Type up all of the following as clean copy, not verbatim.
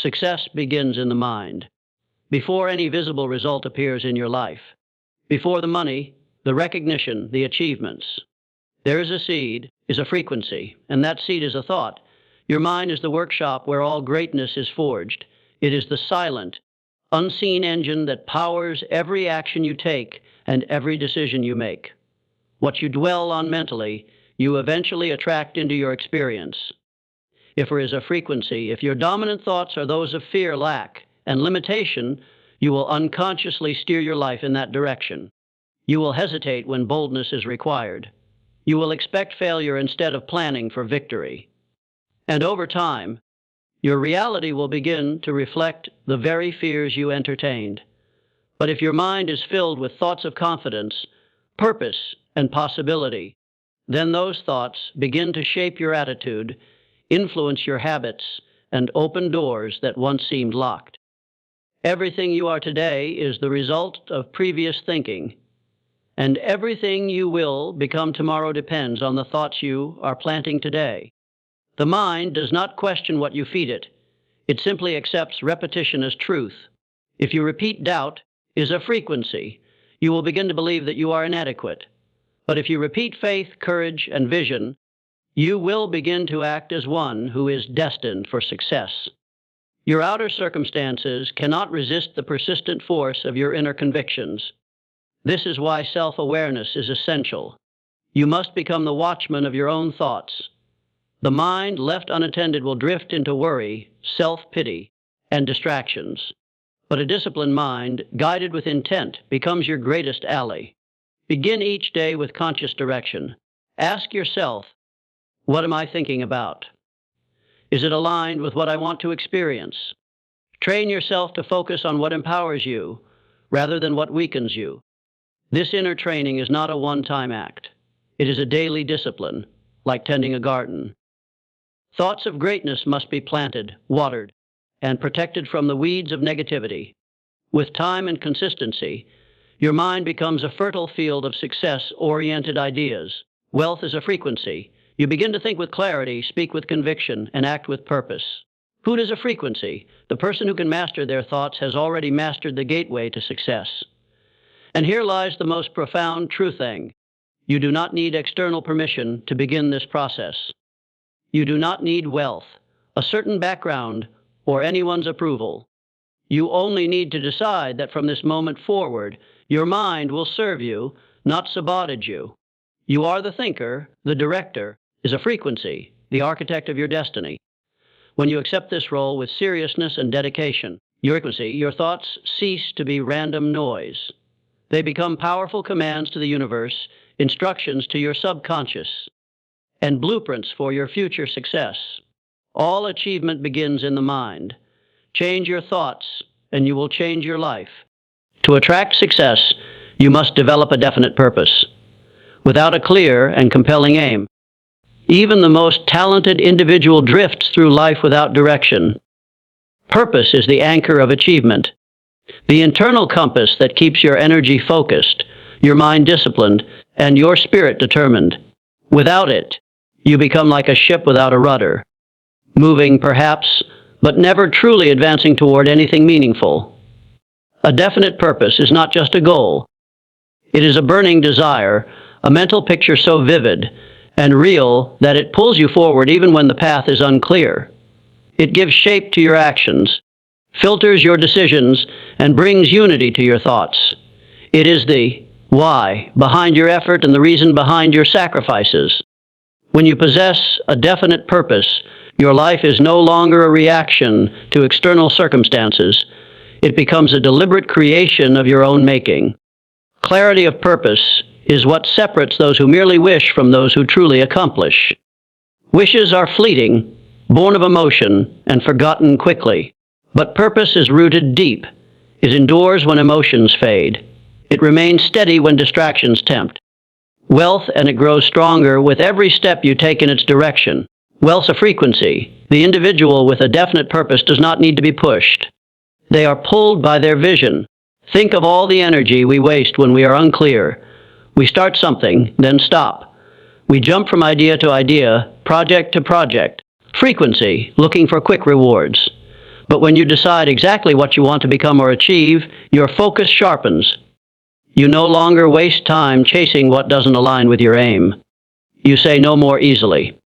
Success begins in the mind. Before any visible result appears in your life, before the money, the recognition, the achievements, there is a seed, is a frequency, and that seed is a thought. Your mind is the workshop where all greatness is forged. It is the silent, unseen engine that powers every action you take and every decision you make. What you dwell on mentally, you eventually attract into your experience. If there is a frequency, if your dominant thoughts are those of fear, lack, and limitation, you will unconsciously steer your life in that direction. You will hesitate when boldness is required. You will expect failure instead of planning for victory. And over time, your reality will begin to reflect the very fears you entertained. But if your mind is filled with thoughts of confidence, purpose, and possibility, then those thoughts begin to shape your attitude, influence your habits, and open doors that once seemed locked. Everything you are today is the result of previous thinking, and everything you will become tomorrow depends on the thoughts you are planting today. The mind does not question what you feed it. It simply accepts repetition as truth. If you repeat doubt is a frequency, you will begin to believe that you are inadequate. But if you repeat faith, courage, and vision, you will begin to act as one who is destined for success. Your outer circumstances cannot resist the persistent force of your inner convictions. This is why self-awareness is essential. You must become the watchman of your own thoughts. The mind left unattended will drift into worry, self-pity, and distractions. But a disciplined mind, guided with intent, becomes your greatest ally. Begin each day with conscious direction. Ask yourself, what am I thinking about? Is it aligned with what I want to experience? Train yourself to focus on what empowers you, rather than what weakens you. This inner training is not a one-time act. It is a daily discipline, like tending a garden. Thoughts of greatness must be planted, watered, and protected from the weeds of negativity. With time and consistency, your mind becomes a fertile field of success-oriented ideas. Wealth is a frequency. You begin to think with clarity, speak with conviction, and act with purpose. Food is a frequency. The person who can master their thoughts has already mastered the gateway to success. And here lies the most profound true thing. You do not need external permission to begin this process. You do not need wealth, a certain background, or anyone's approval. You only need to decide that from this moment forward, your mind will serve you, not sabotage you. You are the thinker, the director, is a frequency, the architect of your destiny. When you accept this role with seriousness and dedication, your thoughts cease to be random noise. They become powerful commands to the universe, instructions to your subconscious, and blueprints for your future success. All achievement begins in the mind. Change your thoughts, and you will change your life. To attract success, you must develop a definite purpose. Without a clear and compelling aim, even the most talented individual drifts through life without direction. Purpose is the anchor of achievement, the internal compass that keeps your energy focused, your mind disciplined, and your spirit determined. Without it, you become like a ship without a rudder, moving perhaps, but never truly advancing toward anything meaningful. A definite purpose is not just a goal. It is a burning desire, a mental picture so vivid and real that it pulls you forward even when the path is unclear. It gives shape to your actions, filters your decisions, and brings unity to your thoughts. It is the why behind your effort and the reason behind your sacrifices. When you possess a definite purpose, your life is no longer a reaction to external circumstances. It becomes a deliberate creation of your own making. Clarity of purpose is what separates those who merely wish from those who truly accomplish. Wishes are fleeting, born of emotion, and forgotten quickly. But purpose is rooted deep. It endures when emotions fade. It remains steady when distractions tempt. Wealth, and it grows stronger with every step you take in its direction. Wealth's a frequency. The individual with a definite purpose does not need to be pushed. They are pulled by their vision. Think of all the energy we waste when we are unclear. We start something, then stop. We jump from idea to idea, project to project. Frequency, looking for quick rewards. But when you decide exactly what you want to become or achieve, your focus sharpens. You no longer waste time chasing what doesn't align with your aim. You say no more easily.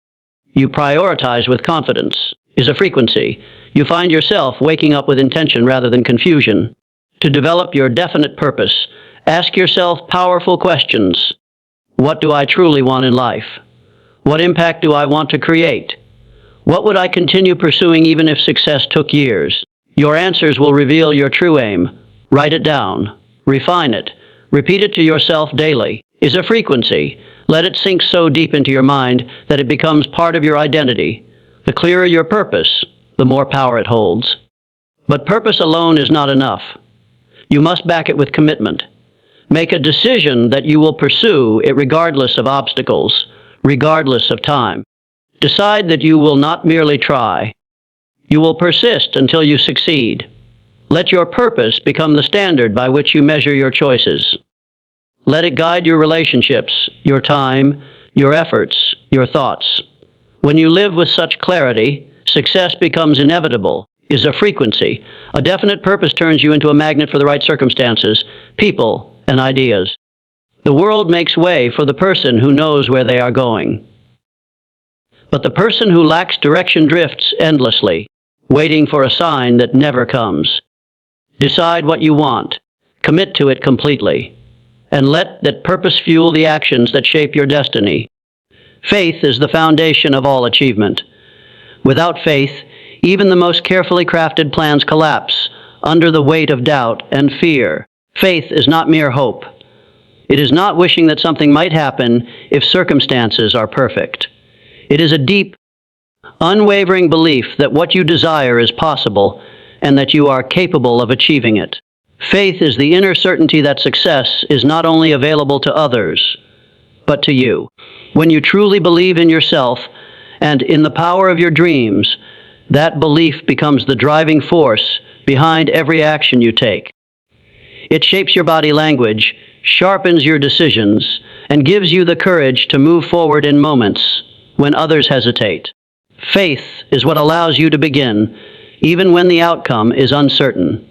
You prioritize with confidence, is a frequency. You find yourself waking up with intention rather than confusion. To develop your definite purpose, ask yourself powerful questions. What do I truly want in life? What impact do I want to create? What would I continue pursuing even if success took years? Your answers will reveal your true aim. Write it down. Refine it. Repeat it to yourself daily. Is a frequency. Let it sink so deep into your mind that it becomes part of your identity. The clearer your purpose, the more power it holds. But purpose alone is not enough. You must back it with commitment. Make a decision that you will pursue it regardless of obstacles, regardless of time. Decide that you will not merely try. You will persist until you succeed. Let your purpose become the standard by which you measure your choices. Let it guide your relationships, your time, your efforts, your thoughts. When you live with such clarity, success becomes inevitable, is a frequency. A definite purpose turns you into a magnet for the right circumstances, people, and ideas. The world makes way for the person who knows where they are going. But the person who lacks direction drifts endlessly, waiting for a sign that never comes. Decide what you want, commit to it completely, and let that purpose fuel the actions that shape your destiny. Faith is the foundation of all achievement. Without faith, even the most carefully crafted plans collapse under the weight of doubt and fear. Faith is not mere hope. It is not wishing that something might happen if circumstances are perfect. It is a deep, unwavering belief that what you desire is possible and that you are capable of achieving it. Faith is the inner certainty that success is not only available to others, but to you. When you truly believe in yourself and in the power of your dreams, that belief becomes the driving force behind every action you take. It shapes your body language, sharpens your decisions, and gives you the courage to move forward in moments when others hesitate. Faith is what allows you to begin, even when the outcome is uncertain.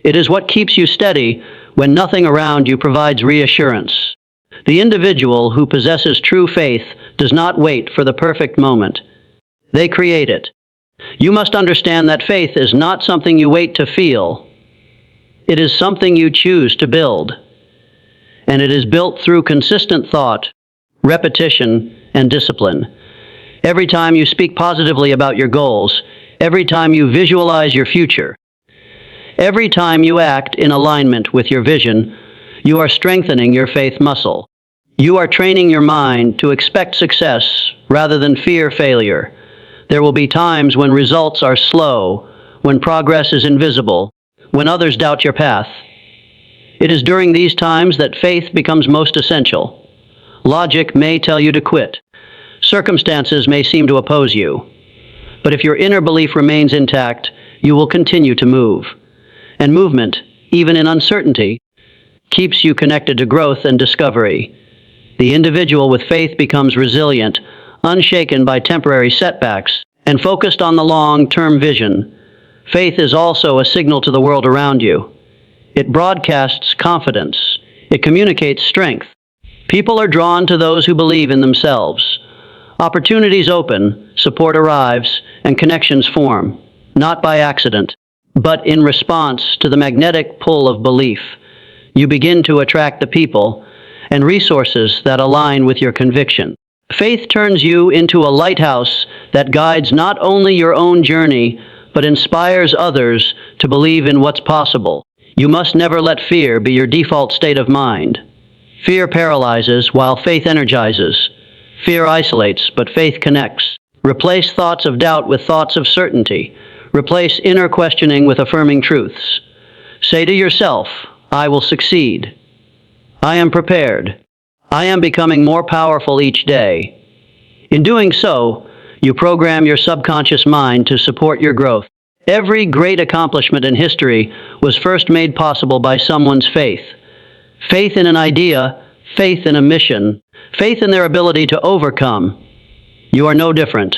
It is what keeps you steady when nothing around you provides reassurance. The individual who possesses true faith does not wait for the perfect moment. They create it. You must understand that faith is not something you wait to feel. It is something you choose to build. And it is built through consistent thought, repetition, and discipline. Every time you speak positively about your goals, every time you visualize your future, every time you act in alignment with your vision, you are strengthening your faith muscle. You are training your mind to expect success rather than fear failure. There will be times when results are slow, when progress is invisible, when others doubt your path. It is during these times that faith becomes most essential. Logic may tell you to quit. Circumstances may seem to oppose you. But if your inner belief remains intact, you will continue to move. And movement, even in uncertainty, keeps you connected to growth and discovery. The individual with faith becomes resilient, unshaken by temporary setbacks, and focused on the long-term vision. Faith is also a signal to the world around you. It broadcasts confidence. It communicates strength. People are drawn to those who believe in themselves. Opportunities open, support arrives, and connections form, not by accident, but in response to the magnetic pull of belief. You begin to attract the people and resources that align with your conviction. Faith turns you into a lighthouse that guides not only your own journey, but inspires others to believe in what's possible. You must never let fear be your default state of mind. Fear paralyzes while faith energizes. Fear isolates, but faith connects. Replace thoughts of doubt with thoughts of certainty. Replace inner questioning with affirming truths. Say to yourself, I will succeed. I am prepared. I am becoming more powerful each day. In doing so, you program your subconscious mind to support your growth. Every great accomplishment in history was first made possible by someone's faith. Faith in an idea, faith in a mission, faith in their ability to overcome. You are no different.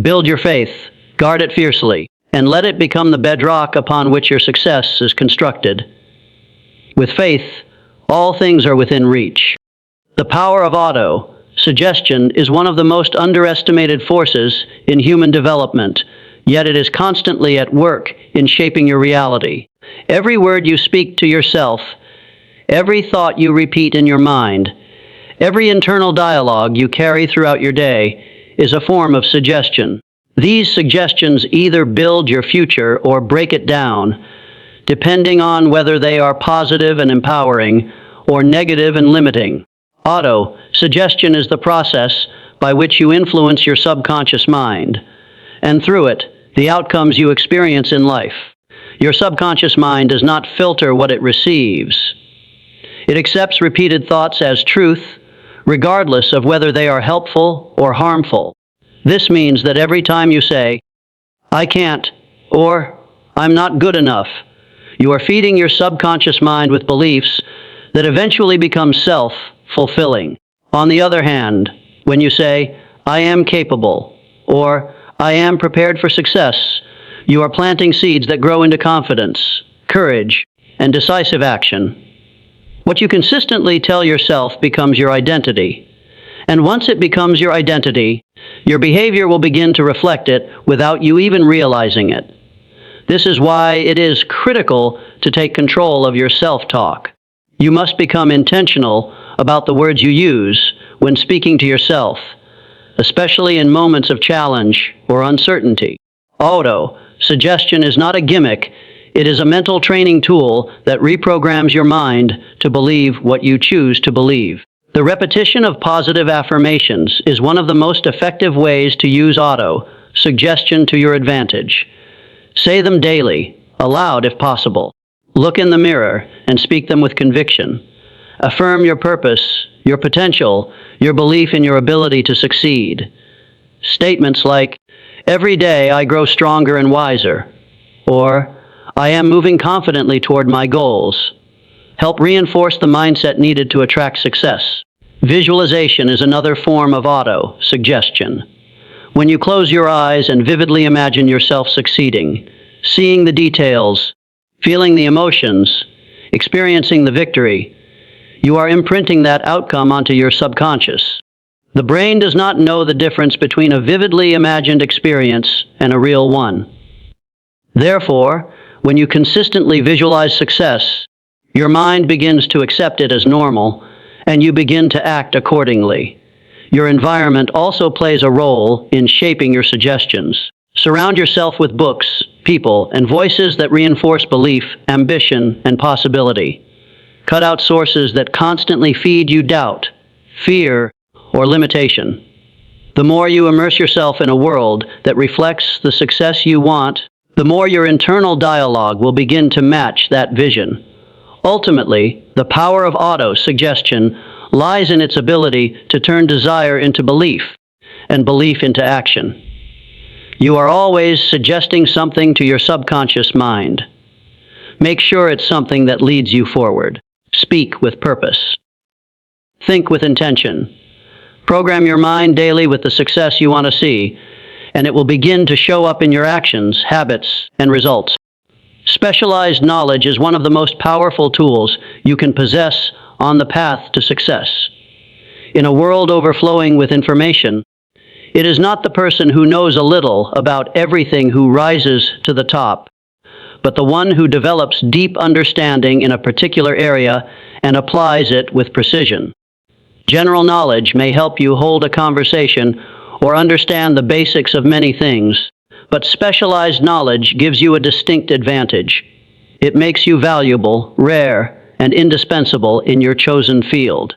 Build your faith, guard it fiercely, and let it become the bedrock upon which your success is constructed. With faith, all things are within reach. The power of suggestion is one of the most underestimated forces in human development, yet it is constantly at work in shaping your reality. Every word you speak to yourself, every thought you repeat in your mind, every internal dialogue you carry throughout your day is a form of suggestion. These suggestions either build your future or break it down, depending on whether they are positive and empowering or negative and limiting. Suggestion is the process by which you influence your subconscious mind, and through it, the outcomes you experience in life. Your subconscious mind does not filter what it receives. It accepts repeated thoughts as truth, regardless of whether they are helpful or harmful. This means that every time you say, "I can't," or "I'm not good enough," you are feeding your subconscious mind with beliefs that eventually become self-fulfilling. On the other hand, when you say, "I am capable," or "I am prepared for success," you are planting seeds that grow into confidence, courage, and decisive action. What you consistently tell yourself becomes your identity. And once it becomes your identity, your behavior will begin to reflect it without you even realizing it. This is why it is critical to take control of your self-talk. You must become intentional about the words you use when speaking to yourself, especially in moments of challenge or uncertainty. Suggestion is not a gimmick. It is a mental training tool that reprograms your mind to believe what you choose to believe. The repetition of positive affirmations is one of the most effective ways to use suggestion to your advantage. Say them daily, aloud if possible. Look in the mirror and speak them with conviction. Affirm your purpose, your potential, your belief in your ability to succeed. Statements like, "Every day I grow stronger and wiser," or "I am moving confidently toward my goals," help reinforce the mindset needed to attract success. Visualization is another form of suggestion. When you close your eyes and vividly imagine yourself succeeding, seeing the details, feeling the emotions, experiencing the victory, you are imprinting that outcome onto your subconscious. The brain does not know the difference between a vividly imagined experience and a real one. Therefore, when you consistently visualize success, your mind begins to accept it as normal, and you begin to act accordingly. Your environment also plays a role in shaping your suggestions. Surround yourself with books, people, and voices that reinforce belief, ambition, and possibility. Cut out sources that constantly feed you doubt, fear, or limitation. The more you immerse yourself in a world that reflects the success you want, the more your internal dialogue will begin to match that vision. Ultimately, the power of suggestion lies in its ability to turn desire into belief and belief into action. You are always suggesting something to your subconscious mind. Make sure it's something that leads you forward. Speak with purpose. Think with intention. Program your mind daily with the success you want to see, and it will begin to show up in your actions, habits, and results. Specialized knowledge is one of the most powerful tools you can possess on the path to success. In a world overflowing with information, it is not the person who knows a little about everything who rises to the top, but the one who develops deep understanding in a particular area and applies it with precision. General knowledge may help you hold a conversation or understand the basics of many things, but specialized knowledge gives you a distinct advantage. It makes you valuable, rare, and indispensable in your chosen field.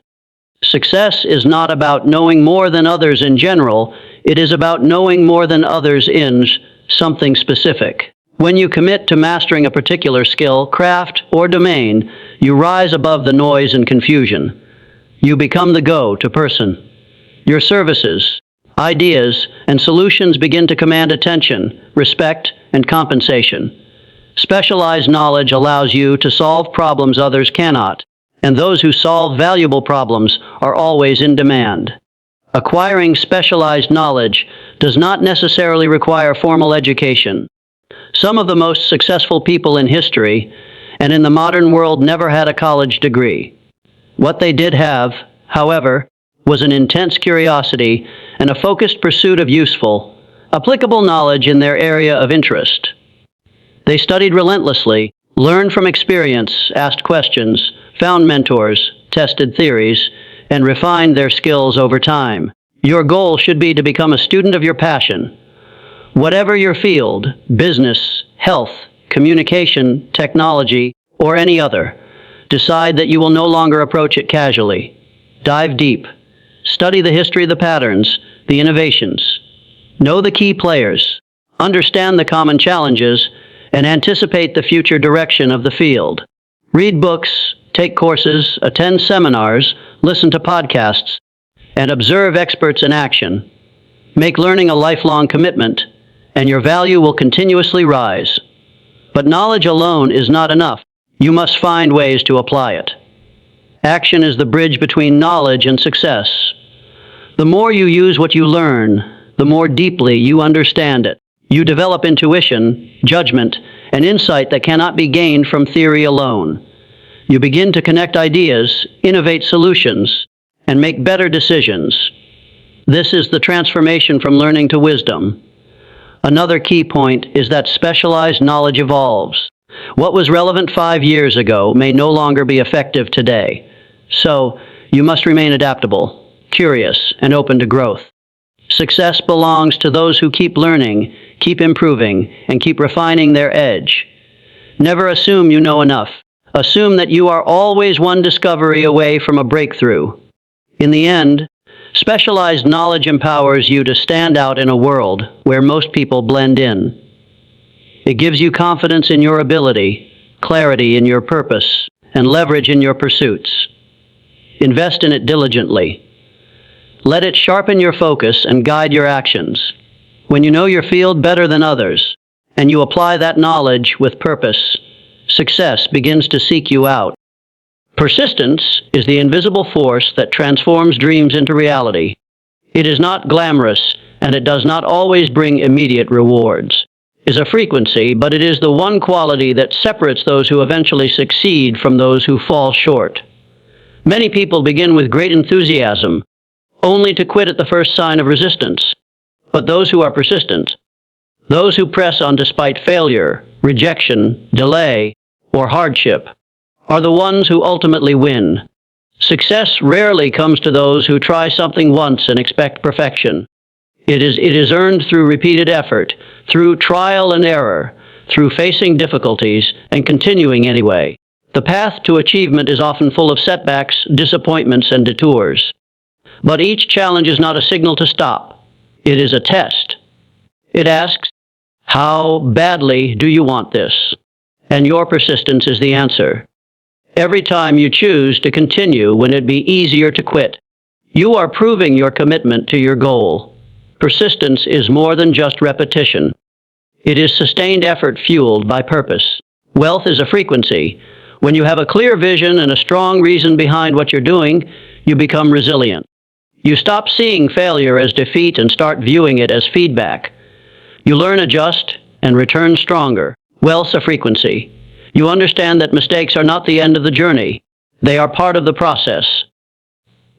Success is not about knowing more than others in general, it is about knowing more than others in something specific. When you commit to mastering a particular skill, craft, or domain, you rise above the noise and confusion. You become the go-to person. Your services, ideas, and solutions begin to command attention, respect, and compensation. Specialized knowledge allows you to solve problems others cannot, and those who solve valuable problems are always in demand. Acquiring specialized knowledge does not necessarily require formal education. Some of the most successful people in history and in the modern world never had a college degree. What they did have, however, was an intense curiosity and a focused pursuit of useful, applicable knowledge in their area of interest. They studied relentlessly, learned from experience, asked questions, found mentors, tested theories, and refined their skills over time. Your goal should be to become a student of your passion. Whatever your field, business, health, communication, technology, or any other, decide that you will no longer approach it casually. Dive deep. Study the history of the patterns, the innovations. Know the key players. Understand the common challenges, and anticipate the future direction of the field. Read books, take courses, attend seminars, listen to podcasts, and observe experts in action. Make learning a lifelong commitment, and your value will continuously rise. But knowledge alone is not enough. You must find ways to apply it. Action is the bridge between knowledge and success. The more you use what you learn, the more deeply you understand it. You develop intuition, judgment, and insight that cannot be gained from theory alone. You begin to connect ideas, innovate solutions, and make better decisions. This is the transformation from learning to wisdom. Another key point is that specialized knowledge evolves. What was relevant 5 years ago may no longer be effective today. So, you must remain adaptable, curious, and open to growth. Success belongs to those who keep learning, keep improving, and keep refining their edge. Never assume you know enough. Assume that you are always one discovery away from a breakthrough. In the end, specialized knowledge empowers you to stand out in a world where most people blend in. It gives you confidence in your ability, clarity in your purpose, and leverage in your pursuits. Invest in it diligently. Let it sharpen your focus and guide your actions. When you know your field better than others, and you apply that knowledge with purpose, success begins to seek you out. Persistence is the invisible force that transforms dreams into reality. It is not glamorous, and it does not always bring immediate rewards. It is a frequency, but it is the one quality that separates those who eventually succeed from those who fall short. Many people begin with great enthusiasm, only to quit at the first sign of resistance. But those who are persistent, those who press on despite failure, rejection, delay, or hardship, are the ones who ultimately win. Success rarely comes to those who try something once and expect perfection. It is earned through repeated effort, through trial and error, through facing difficulties and continuing anyway. The path to achievement is often full of setbacks, disappointments, and detours. But each challenge is not a signal to stop. It is a test. It asks, how badly do you want this? And your persistence is the answer. Every time you choose to continue when it'd be easier to quit, you are proving your commitment to your goal. Persistence is more than just repetition. It is sustained effort fueled by purpose. Wealth is a frequency. When you have a clear vision and a strong reason behind what you're doing, you become resilient. You stop seeing failure as defeat and start viewing it as feedback. You learn, adjust, and return stronger. Wealth's a frequency. You understand that mistakes are not the end of the journey. They are part of the process.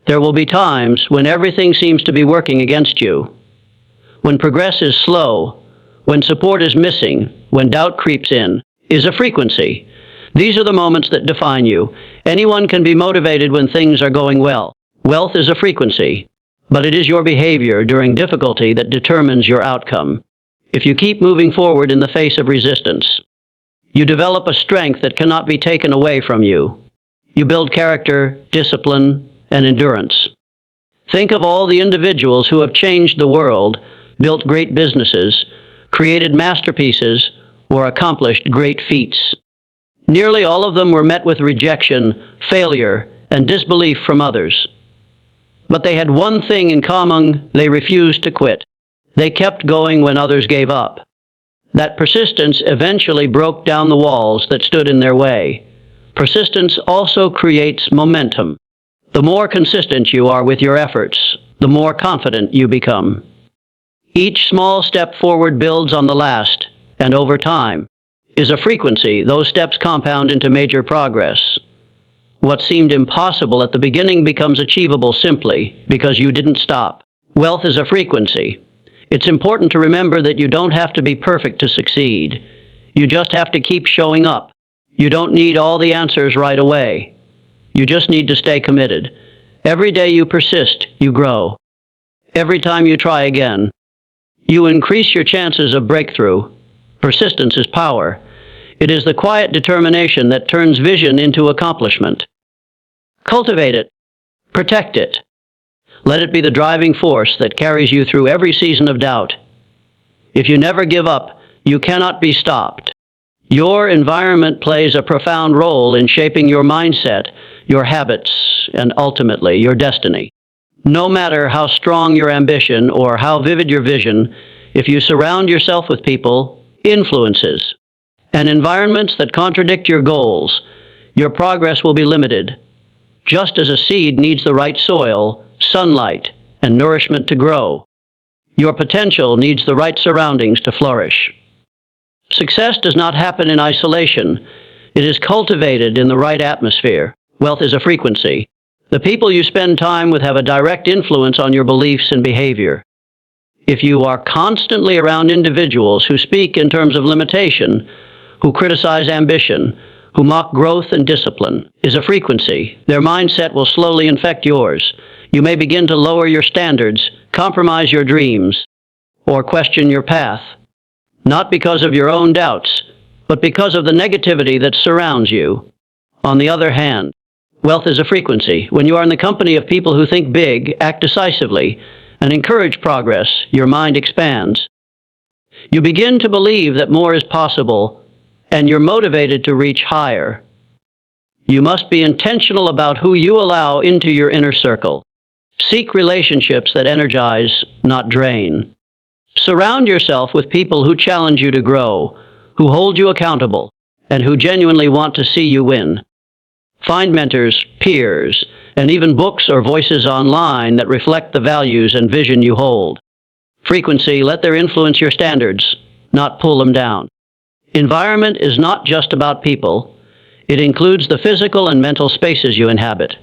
There will be times when everything seems to be working against you. When progress is slow, when support is missing, when doubt creeps in, is a frequency. These are the moments that define you. Anyone can be motivated when things are going well. Wealth is a frequency, but it is your behavior during difficulty that determines your outcome. If you keep moving forward in the face of resistance, you develop a strength that cannot be taken away from you. You build character, discipline, and endurance. Think of all the individuals who have changed the world, built great businesses, created masterpieces, or accomplished great feats. Nearly all of them were met with rejection, failure, and disbelief from others. But they had one thing in common: they refused to quit. They kept going when others gave up. That persistence eventually broke down the walls that stood in their way. Persistence also creates momentum. The more consistent you are with your efforts, the more confident you become. Each small step forward builds on the last, and over time. Is a frequency. Those steps compound into major progress. What seemed impossible at the beginning becomes achievable simply because you didn't stop. Wealth is a frequency. It's important to remember that you don't have to be perfect to succeed. You just have to keep showing up. You don't need all the answers right away. You just need to stay committed. Every day you persist, you grow. Every time you try again, you increase your chances of breakthrough. Persistence is power. It is the quiet determination that turns vision into accomplishment. Cultivate it. Protect it. Let it be the driving force that carries you through every season of doubt. If you never give up, you cannot be stopped. Your environment plays a profound role in shaping your mindset, your habits, and ultimately your destiny. No matter how strong your ambition or how vivid your vision, if you surround yourself with people, influences, and environments that contradict your goals, your progress will be limited. Just as a seed needs the right soil, sunlight, and nourishment to grow, your potential needs the right surroundings to flourish. Success does not happen in isolation. It is cultivated in the right atmosphere. Wealth is a frequency. The people you spend time with have a direct influence on your beliefs and behavior. If you are constantly around individuals who speak in terms of limitation, who criticize ambition, who mock growth and discipline, is a frequency. Their mindset will slowly infect yours. You may begin to lower your standards, compromise your dreams, or question your path. Not because of your own doubts, but because of the negativity that surrounds you. On the other hand, wealth is a frequency. When you are in the company of people who think big, act decisively, and encourage progress, your mind expands. You begin to believe that more is possible, and you're motivated to reach higher. You must be intentional about who you allow into your inner circle. Seek relationships that energize, not drain. Surround yourself with people who challenge you to grow, who hold you accountable, and who genuinely want to see you win. Find mentors, peers, and even books or voices online that reflect the values and vision you hold. Frequency, let them influence your standards, not pull them down. Environment is not just about people. It includes the physical and mental spaces you inhabit.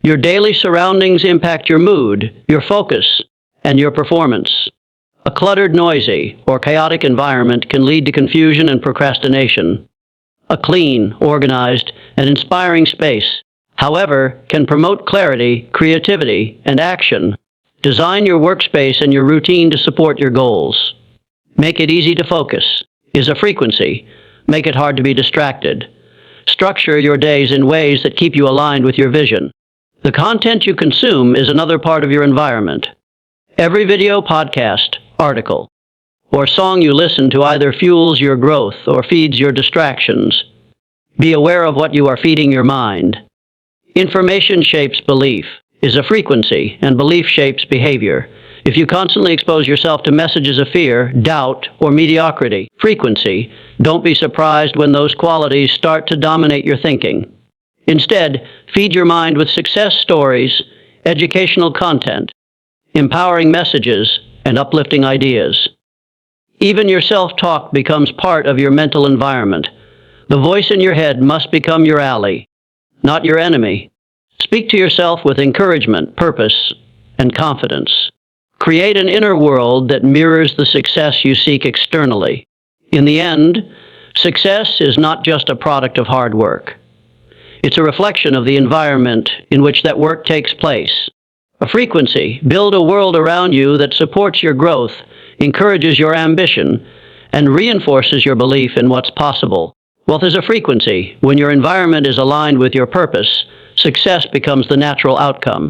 Your daily surroundings impact your mood, your focus, and your performance. A cluttered, noisy, or chaotic environment can lead to confusion and procrastination. A clean, organized, and inspiring space, however, can promote clarity, creativity, and action. Design your workspace and your routine to support your goals. Make it easy to focus. Is a frequency. Make it hard to be distracted. Structure your days in ways that keep you aligned with your vision. The content you consume is another part of your environment. Every video, podcast, article, or song you listen to either fuels your growth or feeds your distractions. Be aware of what you are feeding your mind. Information shapes belief, is a frequency, and belief shapes behavior. If you constantly expose yourself to messages of fear, doubt, or mediocrity, frequency, don't be surprised when those qualities start to dominate your thinking. Instead, feed your mind with success stories, educational content, empowering messages, and uplifting ideas. Even your self-talk becomes part of your mental environment. The voice in your head must become your ally, not your enemy. Speak to yourself with encouragement, purpose, and confidence. Create an inner world that mirrors the success you seek externally. In the end, success is not just a product of hard work. It's a reflection of the environment in which that work takes place. A frequency. Build a world around you that supports your growth, encourages your ambition, and reinforces your belief in what's possible. Wealth is a frequency. When your environment is aligned with your purpose, success becomes the natural outcome.